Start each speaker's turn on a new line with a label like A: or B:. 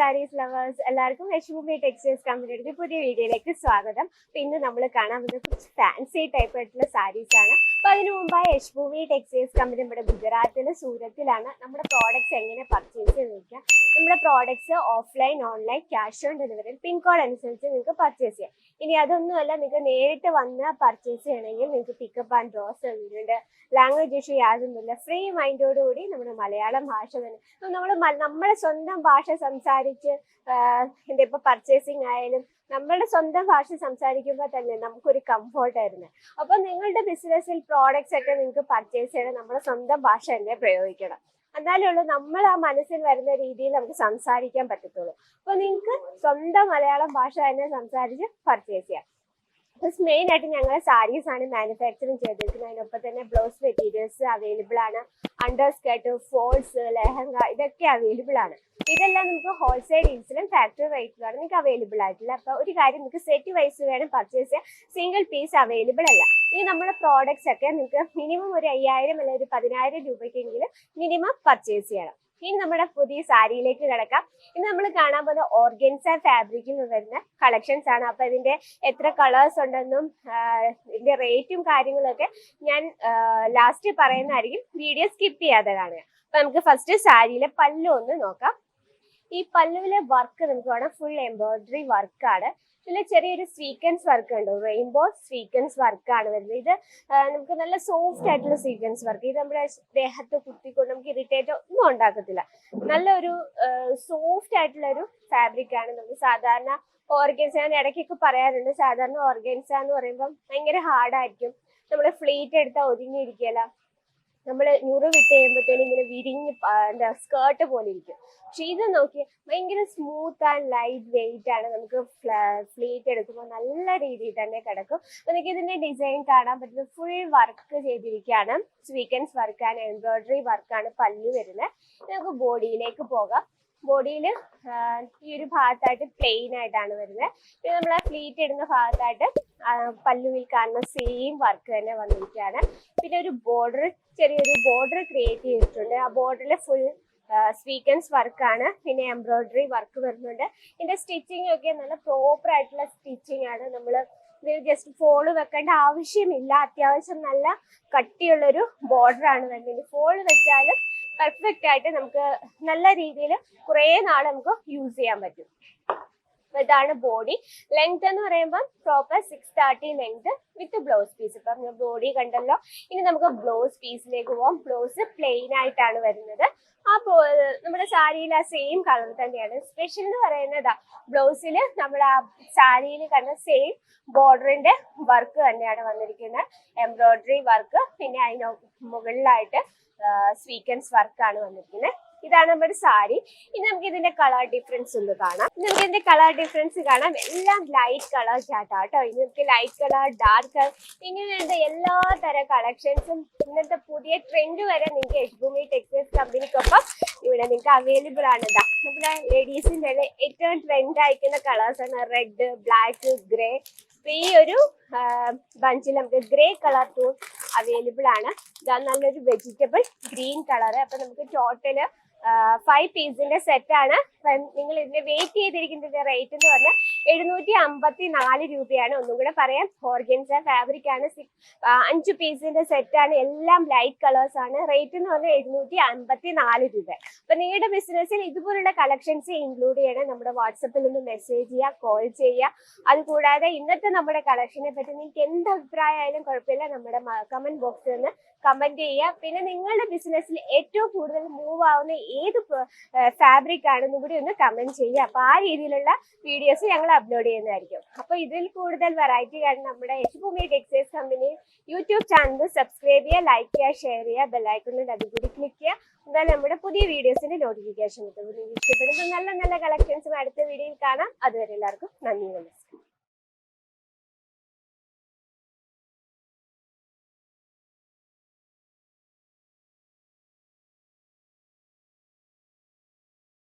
A: Saris lovers എല്ലാവർക്കും യശ്ഭൂമി textiles കമ്പനിയുടെ പുതിയ വീഡിയോയിലേക്ക് സ്വാഗതം. ഇന്ന് നമ്മൾ കാണാൻ പോകുന്നത് കുറച്ച് ഫാൻസി ടൈപ്പ് ആയിട്ടുള്ള സാരീസ് ആണ്. അപ്പൊ അതിനു മുമ്പായി യശ്ഭൂമി ടെക്സ്റ്റൈൽസ് കമ്പനി നമ്മുടെ ഗുജറാത്തിലെ സൂരത്തിലാണ്. നമ്മുടെ പ്രോഡക്ട്സ് എങ്ങനെ പർച്ചേസ് ചെയ്ത് നോക്കാം. നമ്മുടെ products offline online cash on delivery pin code അനുസരിച്ച് നിങ്ങൾക്ക് പർച്ചേസ് ചെയ്യാം. ഇനി അതൊന്നുമല്ല, നിങ്ങൾക്ക് നേരിട്ട് വന്ന് പർച്ചേസ് ചെയ്യണമെങ്കിൽ നിങ്ങൾക്ക് പിക്കപ്പ് ആൻഡ് ഡ്രോപ്പ് സർവീസുണ്ട്. ലാംഗ്വേജ് ഇഷ്യൂ യാതൊന്നുമില്ല. ഫ്രീ മൈൻഡോടുകൂടി നമ്മുടെ മലയാളം ഭാഷ തന്നെ നമ്മുടെ സ്വന്തം ഭാഷ സംസാരിച്ച് ഇപ്പൊ പർച്ചേസിങ് ആയാലും നമ്മളുടെ സ്വന്തം ഭാഷ സംസാരിക്കുമ്പോൾ തന്നെ നമുക്കൊരു കംഫോർട്ട് ആയിരുന്നു. അപ്പൊ നിങ്ങളുടെ ബിസിനസ്സിൽ പ്രോഡക്ട്സ് ഒക്കെ നിങ്ങൾക്ക് പർച്ചേസ് ചെയ്യണം, നമ്മുടെ സ്വന്തം ഭാഷ തന്നെ പ്രയോഗിക്കണം. എന്നാലേ ഉള്ളൂ നമ്മൾ ആ മനസ്സിൽ വരുന്ന രീതിയിൽ നമുക്ക് സംസാരിക്കാൻ പറ്റത്തുള്ളൂ. അപ്പൊ നിങ്ങൾക്ക് സ്വന്തം മലയാളം ഭാഷ തന്നെ സംസാരിച്ച് പർച്ചേസ് ചെയ്യാം. മെയിൻ ആയിട്ട് ഞങ്ങൾ സാരീസ് ആണ് മാനുഫാക്ചറിങ് ചെയ്തിരിക്കുന്നത്. അതിനൊപ്പം തന്നെ ബ്ലൗസ് മെറ്റീരിയൽസ് അവൈലബിൾ ആണ്. അണ്ടർ സ്കർട്ട്, ഫോൾസ്, ലെഹങ്ക ഇതൊക്കെ അവൈലബിൾ ആണ്. ഇതെല്ലാം നമുക്ക് ഹോൾസെയിൽ റേറ്റ്സിലും ഫാക്ടറി റേറ്റിലാണ് നിങ്ങൾക്ക് അവൈലബിൾ ആയിട്ടില്ല. അപ്പൊ ഒരു കാര്യം, നിങ്ങൾക്ക് സെറ്റ് വൈസ് വേണം പർച്ചേസ് ചെയ്യാൻ, സിംഗിൾ പീസ് അവൈലബിൾ അല്ല. ഈ നമ്മുടെ പ്രോഡക്ട്സ് ഒക്കെ നിങ്ങൾക്ക് മിനിമം ഒരു 5000 അല്ലെങ്കിൽ ഒരു 10000 രൂപയ്ക്കെങ്കിലും മിനിമം പർച്ചേസ് ചെയ്യണം. ഇനി നമ്മുടെ പുതിയ സാരിയിലേക്ക് കിടക്കാം. ഇന്ന് നമ്മൾ കാണാൻ പോകുന്ന ഓർഗൻസ ഫാബ്രിക്കിൽ വരുന്ന കളക്ഷൻസ് ആണ്. അപ്പൊ ഇതിന്റെ എത്ര കളേഴ്സ് ഉണ്ടെന്നും ഇതിന്റെ റേറ്റും കാര്യങ്ങളൊക്കെ ഞാൻ ലാസ്റ്റ് പറയുന്നതായിരിക്കും. വീഡിയോ സ്കിപ്പ് ചെയ്യാതെ കാണുക. അപ്പൊ നമുക്ക് ഫസ്റ്റ് സാരിയിലെ പല്ലു ഒന്ന് നോക്കാം. ഈ പല്ലുവിലെ വർക്ക് നമുക്ക് വേണം ഫുൾ എംബ്രോയിഡറി വർക്കാണ്. ഇതിൽ ചെറിയൊരു സ്വീക്വൻസ് വർക്ക് ഉണ്ട്, റെയിൻബോ സ്വീക്വൻസ് വർക്കാണ് വരുന്നത്. ഇത് നമുക്ക് നല്ല സോഫ്റ്റ് ആയിട്ടുള്ള സ്വീക്വൻസ് വർക്ക്. ഇത് നമ്മുടെ ദേഹത്ത് കുത്തിക്കൊണ്ട് നമുക്ക് ഇറിറ്റേറ്റ് ഒന്നും ഉണ്ടാക്കത്തില്ല. നല്ലൊരു സോഫ്റ്റ് ആയിട്ടുള്ള ഒരു ഫാബ്രിക് ആണ്. നമുക്ക് സാധാരണ ഓർഗൻസ, ഞാൻ ഇടയ്ക്കൊക്കെ പറയാറുണ്ട്, സാധാരണ ഓർഗൻസ എന്ന് പറയുമ്പോൾ ഭയങ്കര ഹാർഡായിരിക്കും. നമ്മൾ ഫ്ലീറ്റ് എടുത്താൽ ഒതുങ്ങിയിരിക്കല, നമ്മൾ ഞുറ് വിട്ട് കഴിയുമ്പോഴത്തേനും ഇങ്ങനെ വിരിഞ്ഞ് എന്താ സ്കേർട്ട് പോലെ ഇരിക്കും. പക്ഷെ ഇത് നോക്കി ഭയങ്കര സ്മൂത്ത് ആൻഡ് ലൈറ്റ് വെയിറ്റ് ആണ്. നമുക്ക് ഫ്ലീറ്റ് എടുക്കുമ്പോൾ നല്ല രീതിയിൽ തന്നെ കിടക്കും. അപ്പൊ നിങ്ങൾക്ക് ഇതിന്റെ ഡിസൈൻ കാണാൻ പറ്റുന്നത് ഫുൾ വർക്ക് ചെയ്തിരിക്കുകയാണ്. സ്വീക്വൻസ് വർക്കാണ്, എംബ്രോയിഡറി വർക്കാണ് പല്ലു വരുന്നത്. നമുക്ക് ബോഡിയിലേക്ക് പോകാം. ബോഡിയിൽ ഈ ഒരു ഭാഗത്തായിട്ട് പ്ലെയിൻ ആയിട്ടാണ് വരുന്നത്. പിന്നെ നമ്മൾ ആ ഫ്ലീറ്റ് ഇടുന്ന ഭാഗത്തായിട്ട് പല്ലുവിൽ കാണുന്ന സെയിം വർക്ക് തന്നെ വന്നിരിക്കുകയാണ്. പിന്നെ ഒരു ബോർഡർ, ചെറിയൊരു ബോർഡർ ക്രിയേറ്റ് ചെയ്തിട്ടുണ്ട്. ആ ബോർഡറിൽ ഫുൾ സ്വീക്വൻസ് വർക്കാണ്. പിന്നെ എംബ്രോയിഡറി വർക്ക് വരുന്നുണ്ട്. ഇതിന്റെ സ്റ്റിച്ചിങ് ഒക്കെ നല്ല പ്രോപ്പർ ആയിട്ടുള്ള സ്റ്റിച്ചിങ് ആണ്. നമ്മൾ ജസ്റ്റ് ഫോള് വെക്കേണ്ട ആവശ്യമില്ല. അത്യാവശ്യം നല്ല കട്ടിയുള്ളൊരു ബോർഡർ ആണ് വരുന്നത്. ഫോള് വെച്ചാലും പെർഫെക്റ്റ് ആയിട്ട് നമുക്ക് നല്ല രീതിയിൽ കുറേ നാൾ നമുക്ക് യൂസ് ചെയ്യാൻ പറ്റും. ഇതാണ് ബോഡി ലെങ്ത് എന്ന് പറയുമ്പോൾ proper 630 length with blouse piece. ഇപ്പം ബോഡി കണ്ടല്ലോ. ഇനി നമുക്ക് ബ്ലൗസ് പീസിലേക്ക് പോകാം. ബ്ലൗസ് പ്ലെയിൻ ആയിട്ടാണ് വരുന്നത്. നമ്മുടെ സാരിയിൽ ആ സെയിം കളർ തന്നെയാണ്. സ്പെഷ്യൽ എന്ന് പറയുന്നത് ബ്ലൗസിൽ നമ്മുടെ ആ സാരിയിൽ കണ്ട സെയിം ബോർഡറിന്റെ വർക്ക് തന്നെയാണ് വന്നിരിക്കുന്നത്. എംബ്രോയിഡറി വർക്ക്, പിന്നെ അതിന് മുകളിലായിട്ട് സ്വീക്വൻസ് വർക്കാണ് വന്നിരിക്കുന്നത്. ഇതാണ് നമ്മുടെ സാരി. ഇനി നമുക്ക് ഇതിന്റെ കളർ ഡിഫറൻസ് ഒന്ന് കാണാം. നമുക്ക് ഇതിന്റെ കളർ ഡിഫറൻസ് കാണാം. എല്ലാം ലൈറ്റ് കളർ ചാട്ടാട്ടോ. ഇനി നമുക്ക് ലൈറ്റ് കളർ, ഡാർക്ക് കളർ, ഇങ്ങനെയുള്ള എല്ലാ തരം കളക്ഷൻസും ഇന്നത്തെ പുതിയ ട്രെൻഡ് വരെ നിങ്ങൾക്ക് യശ്ഭൂമി ടെക്സ്റ്റൈൽസ് കമ്പനിക്കൊപ്പം ഇവിടെ നിങ്ങൾക്ക് അവൈലബിൾ ആണ്. നമ്മുടെ ലേഡീസിന്റെ ഏറ്റവും ട്രെൻഡ് ആയിരിക്കുന്ന കളേഴ്സ് ആണ് റെഡ്, ബ്ലാക്ക്, ഗ്രേ. ഈ ഒരു ബഞ്ചിൽ നമുക്ക് ഗ്രേ കളർ ടൂൺ അവൈലബിൾ ആണ്. ഇതാ നല്ലൊരു വെജിറ്റബിൾ ഗ്രീൻ കളർ. അപ്പൊ നമുക്ക് ടോട്ടല് 5 പീസിന്റെ സെറ്റ് ആണ്. നിങ്ങൾ ഇതിന്റെ വെയിറ്റ് ചെയ്തിരിക്കുന്നതിന്റെ റേറ്റ് എന്ന് പറഞ്ഞാൽ 754 രൂപയാണ്. ഒന്നും കൂടെ പറയാം, ഓർഗൻസ ഫാബ്രിക് ആണ്. 5 പീസിന്റെ സെറ്റ് ആണ്. എല്ലാം ലൈറ്റ് കളേഴ്സ് ആണ്. റേറ്റ് എന്ന് പറഞ്ഞാൽ 754 രൂപ. അപ്പൊ നിങ്ങളുടെ ബിസിനസ്സിൽ ഇതുപോലുള്ള കളക്ഷൻസ് ഇൻക്ലൂഡ് ചെയ്യണം. നമ്മുടെ വാട്സപ്പിൽ ഒന്ന് മെസ്സേജ് ചെയ്യുക, കോൾ ചെയ്യുക. അതുകൂടാതെ ഇന്നത്തെ നമ്മുടെ കളക്ഷനെ പറ്റി നിങ്ങൾക്ക് എന്ത് അഭിപ്രായമായാലും കുഴപ്പമില്ല, നമ്മുടെ കമന്റ് ബോക്സിൽ നിന്ന് കമന്റ് ചെയ്യുക. പിന്നെ നിങ്ങളുടെ ബിസിനസ്സിൽ ഏറ്റവും കൂടുതൽ മൂവ് ആവുന്ന ഏത് ഫാബ്രിക് ആണെന്നും കൂടി ഒന്ന് കമന്റ് ചെയ്യുക. അപ്പൊ ആ രീതിയിലുള്ള വീഡിയോസ് ഞങ്ങൾ അപ്ലോഡ് ചെയ്യുന്നതായിരിക്കും. അപ്പൊ ഇതിൽ കൂടുതൽ വെറൈറ്റി കാരണം നമ്മുടെ Yashbhoomi textiles company YouTube channel subscribe ചെയ്യുക, ലൈക്ക് ചെയ്യുക, ഷെയർ ചെയ്യുക, ബെല്ലൈക്കണിൽ അത് കൂടി ക്ലിക്ക് ചെയ്യുക. എന്നാൽ നമ്മുടെ പുതിയ വീഡിയോസിന്റെ നോട്ടിഫിക്കേഷൻ കിട്ടും. ഇഷ്ടപ്പെടുന്ന നല്ല നല്ല കളക്ഷൻസും അടുത്ത വീഡിയോയിൽ കാണാം. അതുവരെ എല്ലാവർക്കും നന്ദി, നമസ്കാരം.